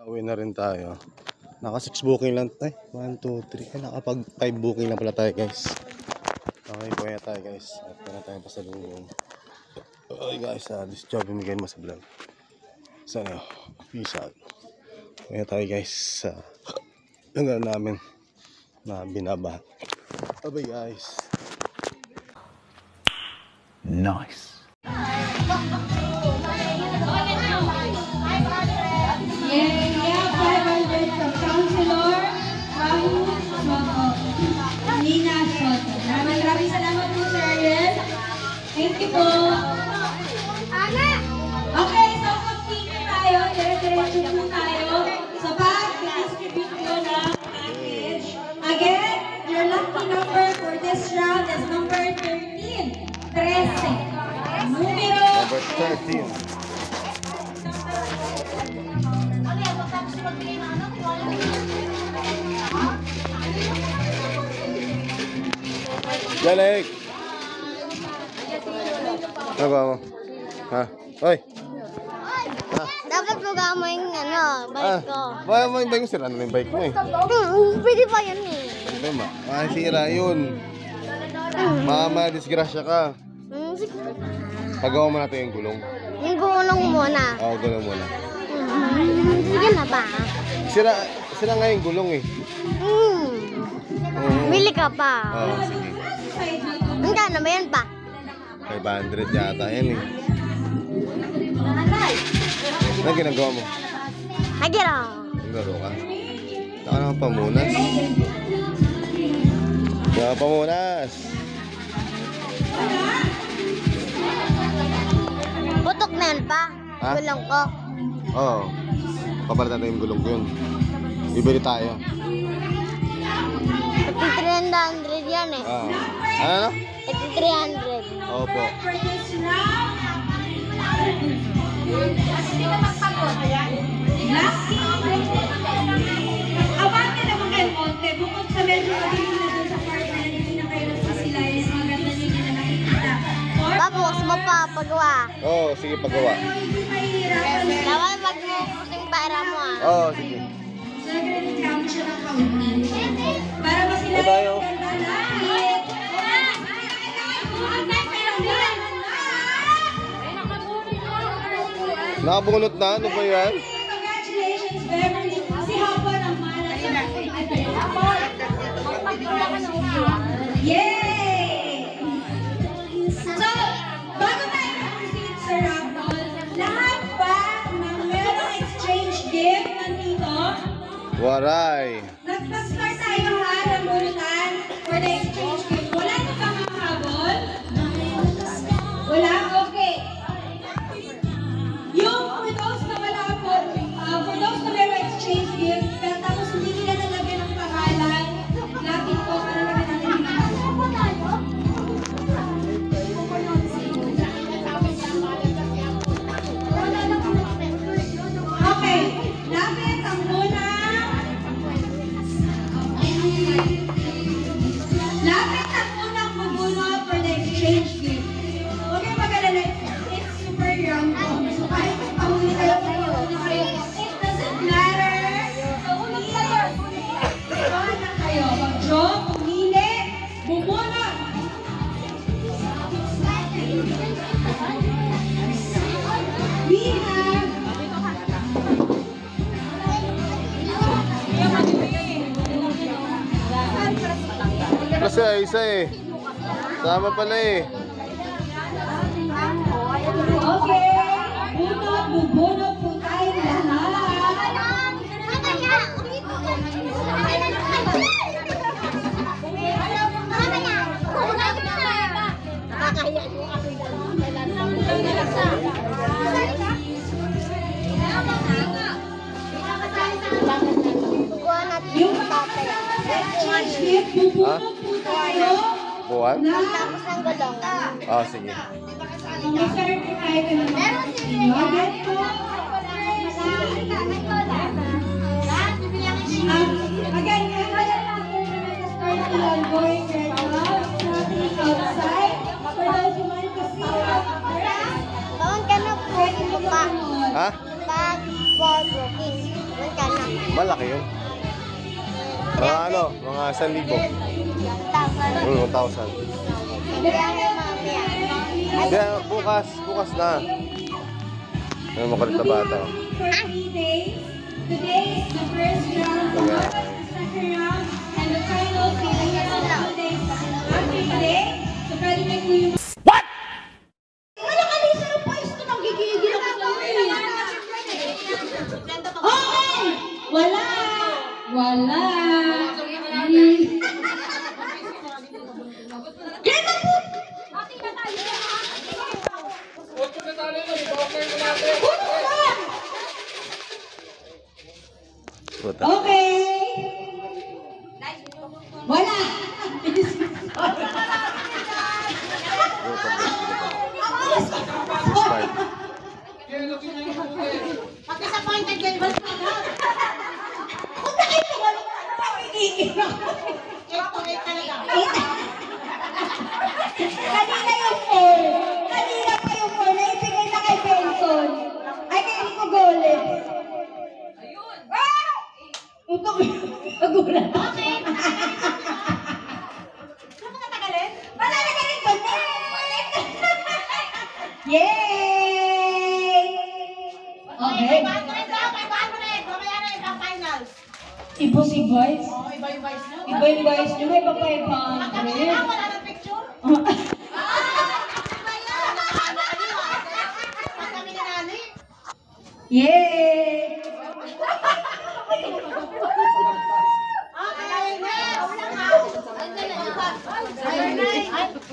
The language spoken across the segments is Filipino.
Uwi na rin tayo. Naka 6 booking lang tayo. 1, 2, 3. Ay, nakapag 5 booking lang pala tayo, guys. Okay, kuya tayo, guys. At na tayo pa sa lulong. Okay, guys. This job bimigay mo sa vlog. Sana, peace out. Kuya tayo, guys. Hanggang namin na binabahan. Bye, guys. Nice. Yeah, 500 from Councilor Rahu Soto. Nina Soto. Maraming salamat po, Sir Ariel. Thank you po. Okay, so continue tayo. Dire-diretso po tayo. So, pag-distribute po ng package. Again, your lucky number for this round is number 13. 13. Number 13. Galing! Ano ba mo? Ha? Hoy! Dapat lugar mo yung bike ko. Baka mo yung bike mo, sira na yung bike mo eh. Pwede pa yan eh. Pwede ba? Sira yun. Mama, disgrasya ka. Pagawa mo natin yung gulong. Yung gulong muna. Oo, gulong muna. Sige na ba? Sira nga yung gulong eh. Bili ka pa. Oo, sige. Hanggang na ba yan pa? 500 yata yan eh. Ano ginagawa mo? Hagiro. Naglaro ka? Saka naman pamunas. Saka pamunas. Putok na yan pa. Ha? Gulong ko. Oo. Papalitan natin yung gulong ko yun. Bibili tayo. 300 yan eh. Oo. Ano? 300. Opo. Abante naman kayo konti. Bukod sa medyo mabilis na doon sa part na hindi na kayo nagsisilayan, maganda ninyo na nakikita. Tapos mapapagawa. Oo, sige pagawa. Hindi mahihirapan. Dapat mag-pusing para mo ah. Oo, sige. So, nagre-recount siya ng kaunti. Para masilayan tayo. ang ganda langit. Nakabunot na? Ano ba yan? Congratulations, Beverly. Si Hapon ang mana. Yay! So, bago tayo mag-proceed sa raffle, lahat ba ng merong exchange gift nandito? Waray. Nag-start tayo ha ng bunutan for the exchange gift. Wala na ba mga habol? Wala? Okay. Yung for those na wala po, for those na meron exchange gift, pero tapos hindi nila nalagyan ng pangalan, natin po para lagyan natin yung okay, lapit ang muna. Lapit ang unang bubunot for the exchange gift. Huwag kayong mag-alala, it's super random. So kahit pahuli kayo, it doesn't matter. Bahan na kayo. Mag-draw, pumili, bumunot. We have Kasi isa eh. Sama pala eh. okay. Bubunot po tayo lahat. Yung exchange gift, bubunot po tayo. Buwan? Tapos ng gulong. Oo, sige. I-certify ko naman. Again po. Again, start the ongoing right now. Nothing outside. For those who want to see Bawang ka na po. Pa. Ha? Pag for booking. Bawang ka Malaki yun. Mga ano, mga 1,000. 1,000. Kaya bukas na. Ano makulit na bata. For 3 days. Today is the first round, tomorrow is the second round, and the final finish on 2 days. After today, so pwede na po yung... What? Wala ka din sa pwesto ng gigigil ako. Okay! Wala! Wala! Kaya po! Puta. Okay! Wala! Smart. Disappointed kayo ba? Punta kayo sa wala ka iiiyak. Kanina yung 4. Kanina pa yung 4. Naibigay na kay Benson. Ay, kay Rico Goles. Ayun! Ah! Ito ko yung nagulat. Okay. Ano ka tagalin? Malala ka rin ba? Yay! Okay. Iba si Vice? Oo, iba yung Vice nyo. Iba yung Vice nyo, may pa 500. Wala ng picture? Yay!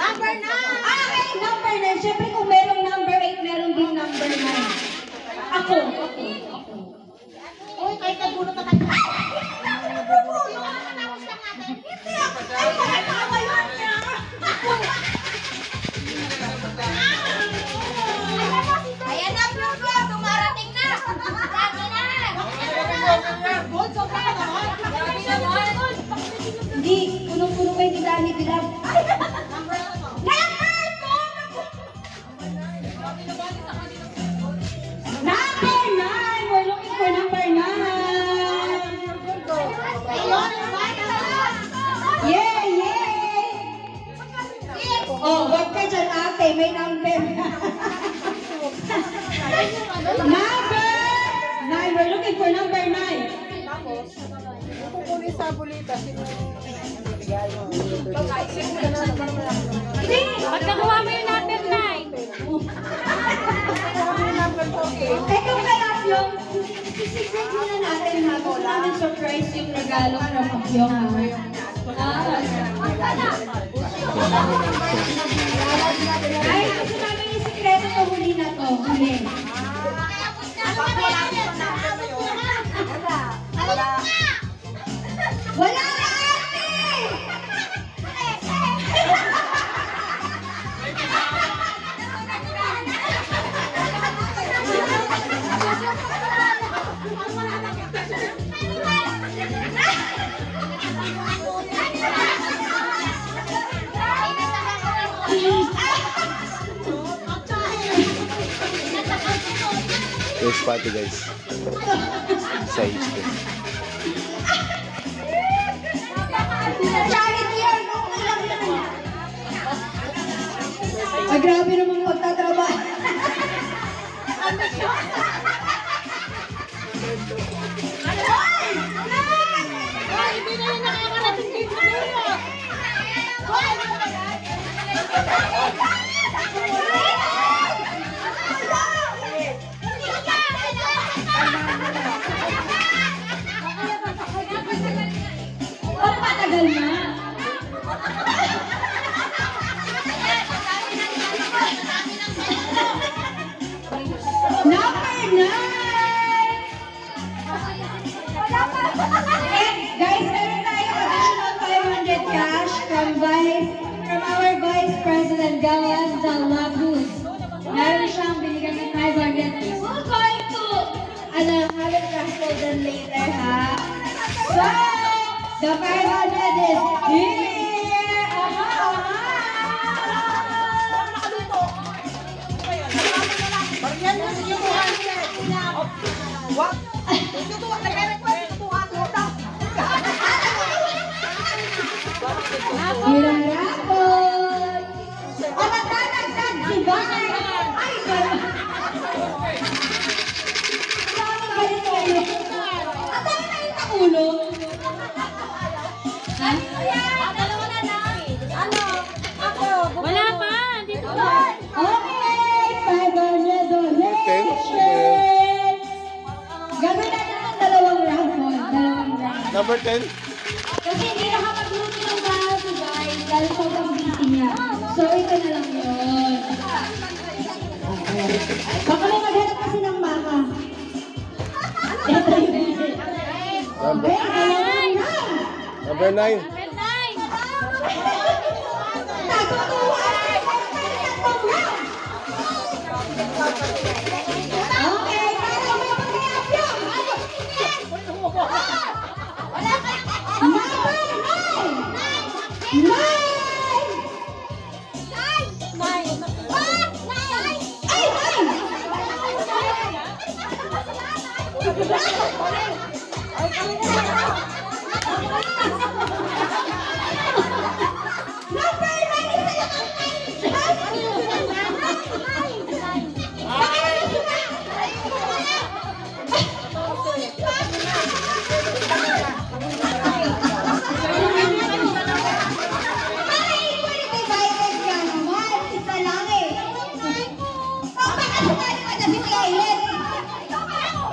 Number 9! Okay, number 9. Siyempre kung merong number 8, meron din number 9. Ako. Uy, kahit nagbunot na tayo. Ayan na, bro, dumarating na. Dami na. Hindi, punong-puno kayo ni Dani Bilab. Number 9! We're looking for number 9. Yeah, yeah! Oh, wag ka dyan, ate. May number. Number 9. We're looking for number 9. Kukunin sa bulita, sino Hindi! Pagkakuha mo yung number 9. Ito kaya yung secret na natin ha. Gusto namin surprise yung regalo from Apyong. Ay, gusto namin yung sikreto to huli na to. Huli. Wala na ate! First party guys. Sa HP. Charity yan! Okay lang yan! Ay, grabe naman pagtatrabaho. Hindi na yun nakakarating dito. Ang patagal na. Number 9! Guys, meron tayo additional 500 cash from our Vice President Gawan Zalabuz. Meron siyang binigyan ng 500. We're going to have it raffle then later, ha? So, the 500 is here! Aha! Bariyan mo, sige 200. What? Ito, nagre-request 200. number 10? Kasi hindi nakapag-luto ng baso, guys. Dahil sobrang busy niya. So, ito na lang yun. Baka may maghanap kasi ng mama. Ito yun. Number, number 9. Natutuwa! Okay, para mo mag-reaction. Number 9!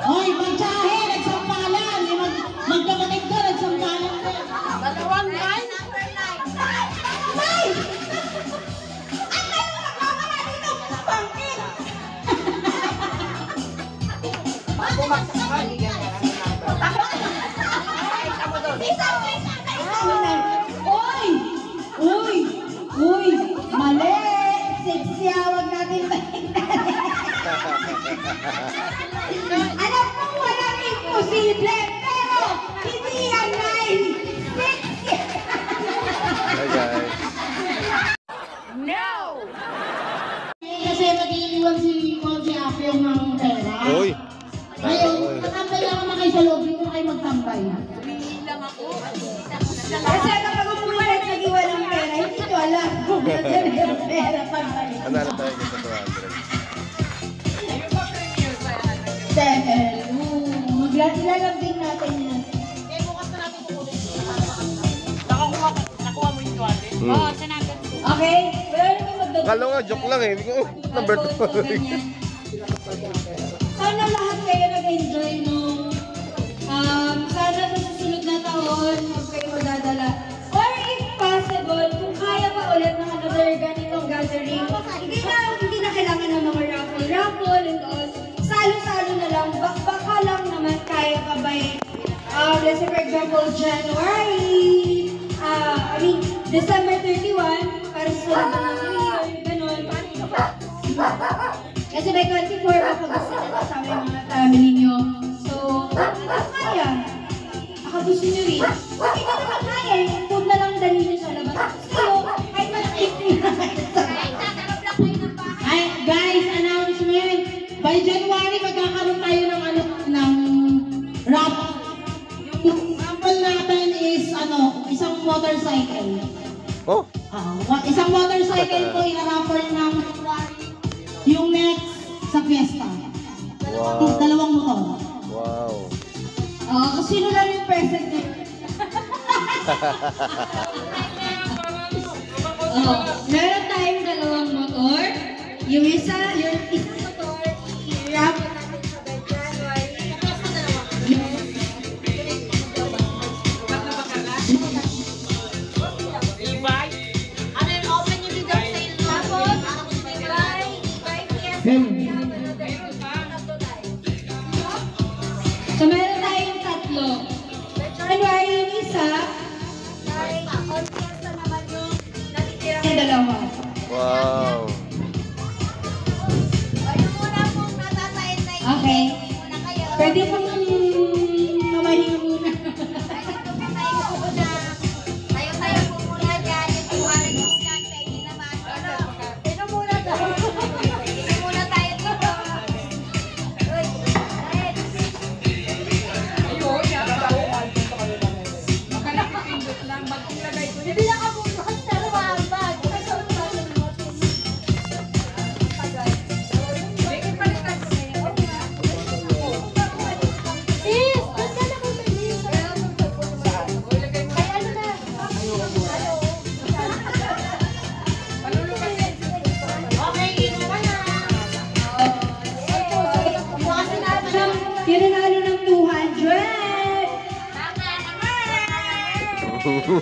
Hoy, magsahe, nagsampalan. Magkamatig ka, nagsampalan ka. Dalawang line? Uy! Uy! Uy! Mali! Sexy, huwag natin balikan. Alam mo, walang imposible, pero hindi yan nine. Sexy! Hi guys. Kasi nag-iiwan si Apio ng pera. Uy. Ngayon, matambay ako na kayo sa loob. Hindi ko kayo magtambay. Kasi kapag umulit, nag-iwan ng pera, hindi ko alam kung nasaan yung pera pag balik. Analo tayo guys sa 200. Ilalambing natin yan. Okay? Wala naman magdagdag. Kala nga, joke lang eh. Hindi ko, number 2. Sana lahat kayo nag-enjoy nung sana sa susunod na taon huwag kayo magdadala. Or if possible, kung kaya pa ulit ng another ganitong gathering, hindi na kailangan ng mga raffle and all. Salo-salo na lang. Baka lang naman kaya pa ba let's say for example, January, December 31, para sa sunod na New Year, ganun. Kasi by 24, baka gusto na kasama yung mga family nyo. So, kaya. Baka gusto nyo rin. Kung hindi naman kaya, food na lang dali nyo sa labas. Kayo, kahit malakit nyo Ay, guys, announcement. By January, magkakaroon tayo ng rap. Yung sample natin is, isang motorcycle. Oh, Isang motorcycle po, i-raffle ng yung next sa fiesta. wow. Dalawang motor. Wow. sino lang yung present nyo? Meron tayong dalawang motor. Yung isa motor, i-wrap natin sa by January. So, meron tayong tatlo. January yung isa. Yung dalawa. Wow. Okay. Pwede pong mamahinga muna. Okay.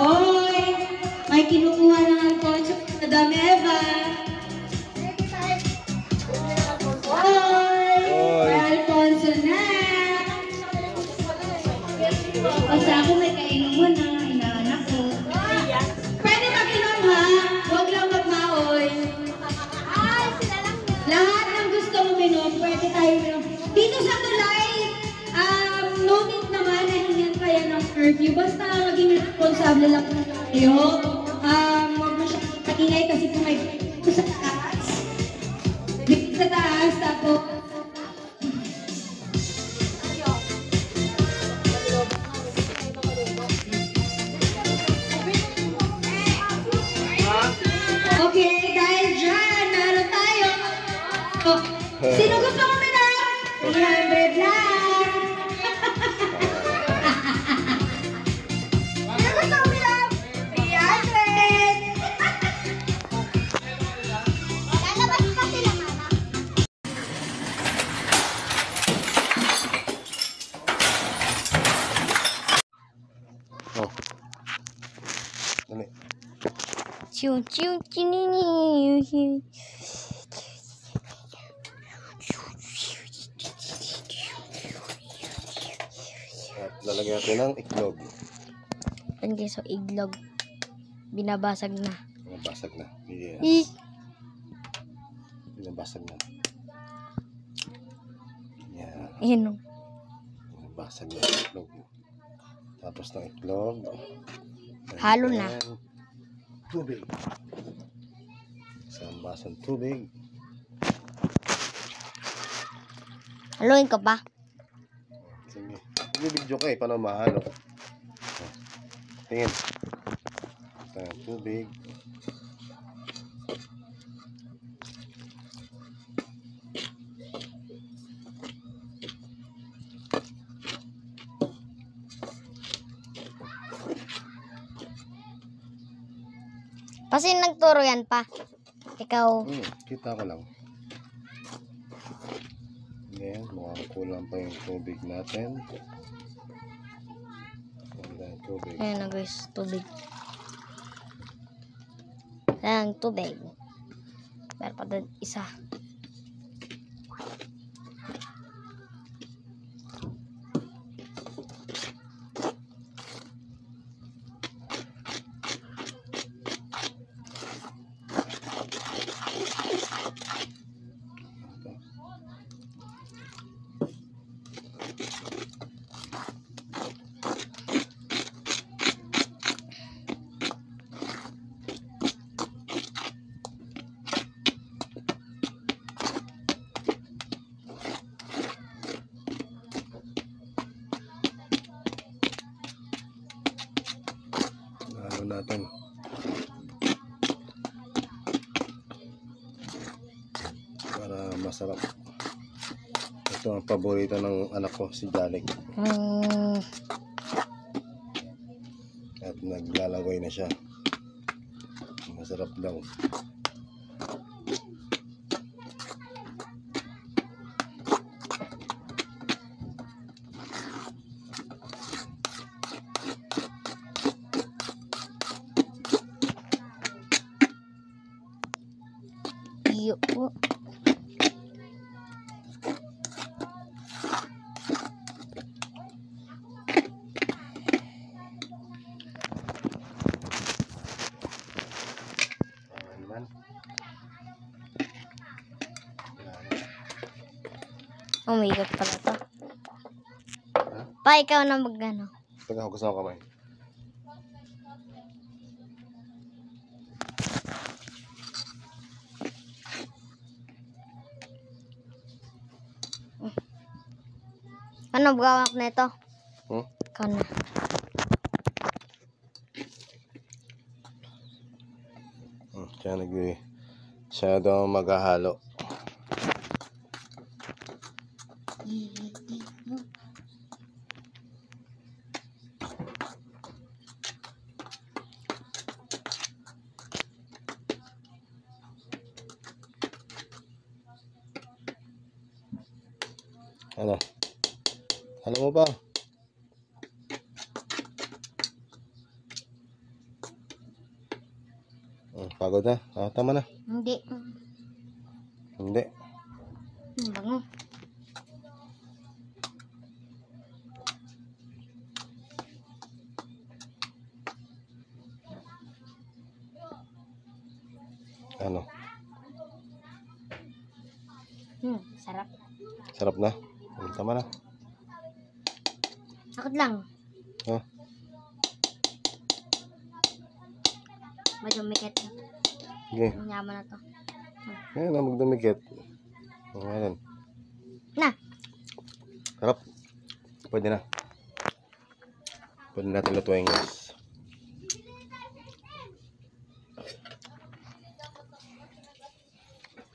Oy, may kinukuha ng Alfonso si Madam Eva. Oy, may Alfonso na. Basta ako may kainom mo na, inaanak ko. Pwede mag-inom ha, huwag lang magmaoy. Lahat ng gusto uminom, pwede tayo uminom. Dito sa tulay, no need naman na hingan kayo ng curfew. Basta maging responsable lang kayo. Huwag masyadong kaingay kasi kung may dito sa taas. Dito sa taas, tapos okay, dahil dyan, meron tayo. Oh, sino gusto ko na? 300 lang. Sino gusto ko na? 300. Lalabas pa sila, mama. Oh. Dali. Chiu chiu chinini. At lalagyan natin ng itlog. Hindi so iglog. Binabasag na. Binabasag na. Eh. Binabasag na. Yan. Ayan o. Binabasag na yung itlog. Tapos ng itlog. Halo na. Tubig. Isang basong tubig. Haluin ka pa. Sige. Video ka eh. Paano mahalo? Tingin. Isang tubig. Kasi nagturo yan pa. Ikaw. Kita ko lang. Ngayon, mukhang kulang pa yung tubig natin. Kulang yung tubig. Ayan na guys, tubig. Ayan, tubig. Meron pa doon isa. Halo natin. Para masarap. Ito ang paborito ng anak ko, si Janek. At naglalagay na siya. Masarap daw. Iyo po. Naman. Umiikot pala to. Ha? Pa, ikaw na mag-ano. Taga ako sa kamay. Ano, gawak na ito? Ikaw na. Siya daw maghahalo. Ano? Ano mo ba? Pagod na? Tama na. Hindi. Hindi. Bango. Ano? Sarap. Sarap na? Tama na. Takot lang. Ha? Madumikit. Sige. Yaman na to. Ngayon na magdumikit. Ngayon. Na. Sarap. Pwede na. Pwede natin lutuin guys.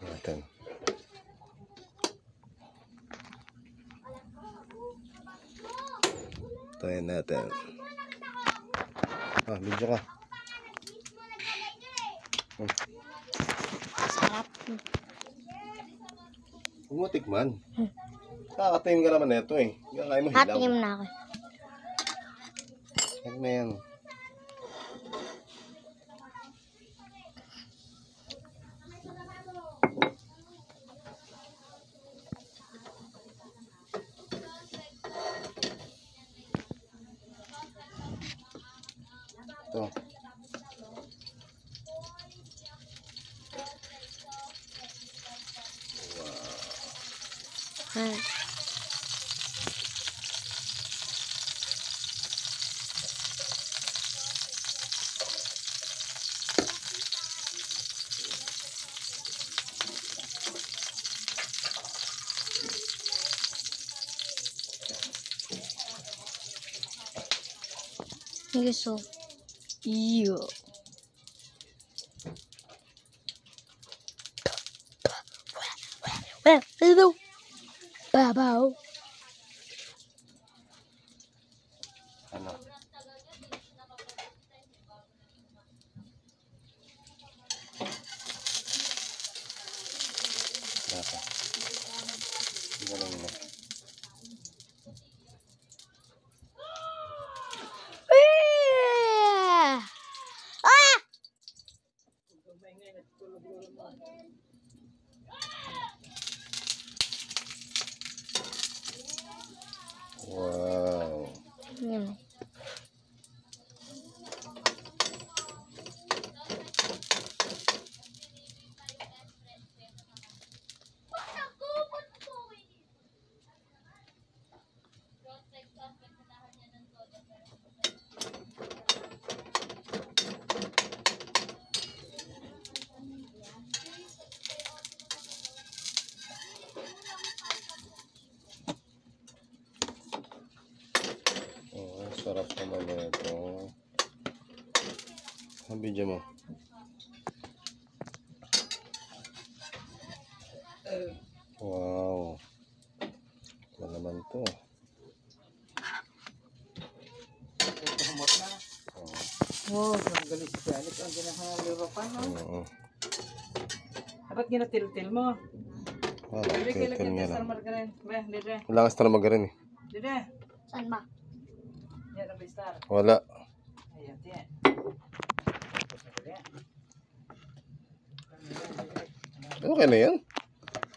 Natin. Lutuin natin. Video ka. Sarap. Huwag mo tikman. Kakatingin ka naman na ito eh. Kakain mo hilaw. Hatingin mo na ako. Huwag na yan. Ito. Ay. Gusto. Iyo. Hello. Babaw. Ano? Napa. Ganun mo. Ah! Wow. Yun. Sarap naman na ito. Ang video mo. Wow. Ano naman to? Wow, ang galing si Alex. Ang ginahalo pa, no? Oo. Dapat ginatil-til mo. Dili Okay, kayo lagyan nga sa lang. margarin. Ba, dili. Wala ka sa magarin eh. Dili. Saan ba? Yan ang star. Wala. Ayan, tiyan. Okay na yan.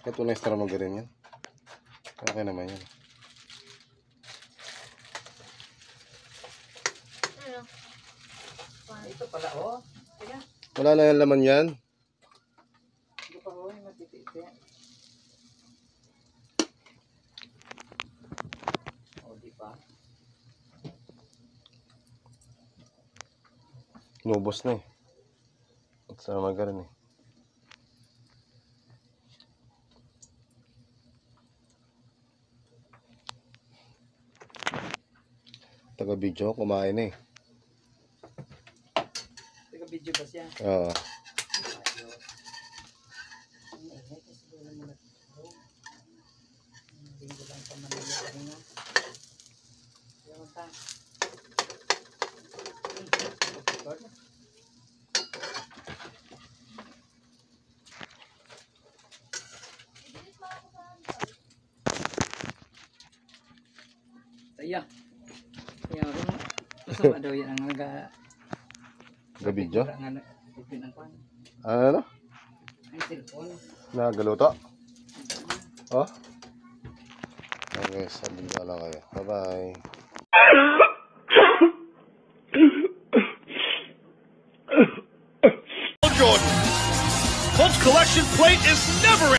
Ito na extra magarin yan. Okay naman yan. Ito pala, oh. Tiyan. Wala na yan laman yan. Ito pa, oh. Yung matititi. Oh, di pa. Lubos na eh. Extra magarin eh. Taga-video kumain eh. Teka, video ba siya? Oo. Hindi lang pa manila kanina. Yan ta. Iya. Kaya masama daw yan ang Gabidyo? ang pinangkuan. Ano? Ang cellphone. Nagaluto? Oh? Okay, sabihin ko lang kayo. Bye-bye. Jordan. Colts collection plate is never